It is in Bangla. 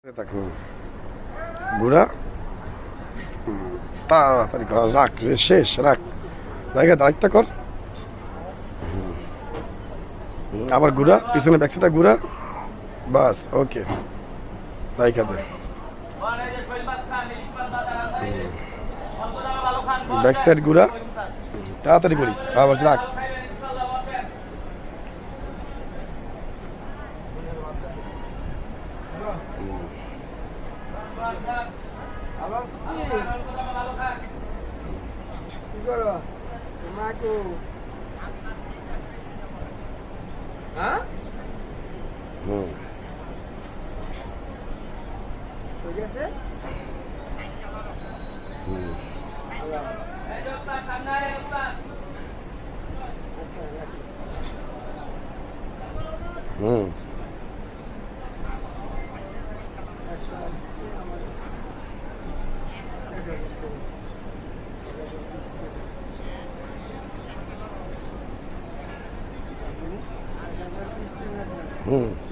দেখো ঘোড়া তাড়াতাড়ি কর, রাখ রে, শেষ, রাখ, রাখা দাঁড়টা কর। আবার ঘোড়া পিছনে ব্যাকসাইডটা ঘোড়া, বাস ওকে, রাইখা দে। ব্যাক সাইড ঘোড়া, তাড়াতাড়ি করিস, বাস রাখ। হুম হুম হুম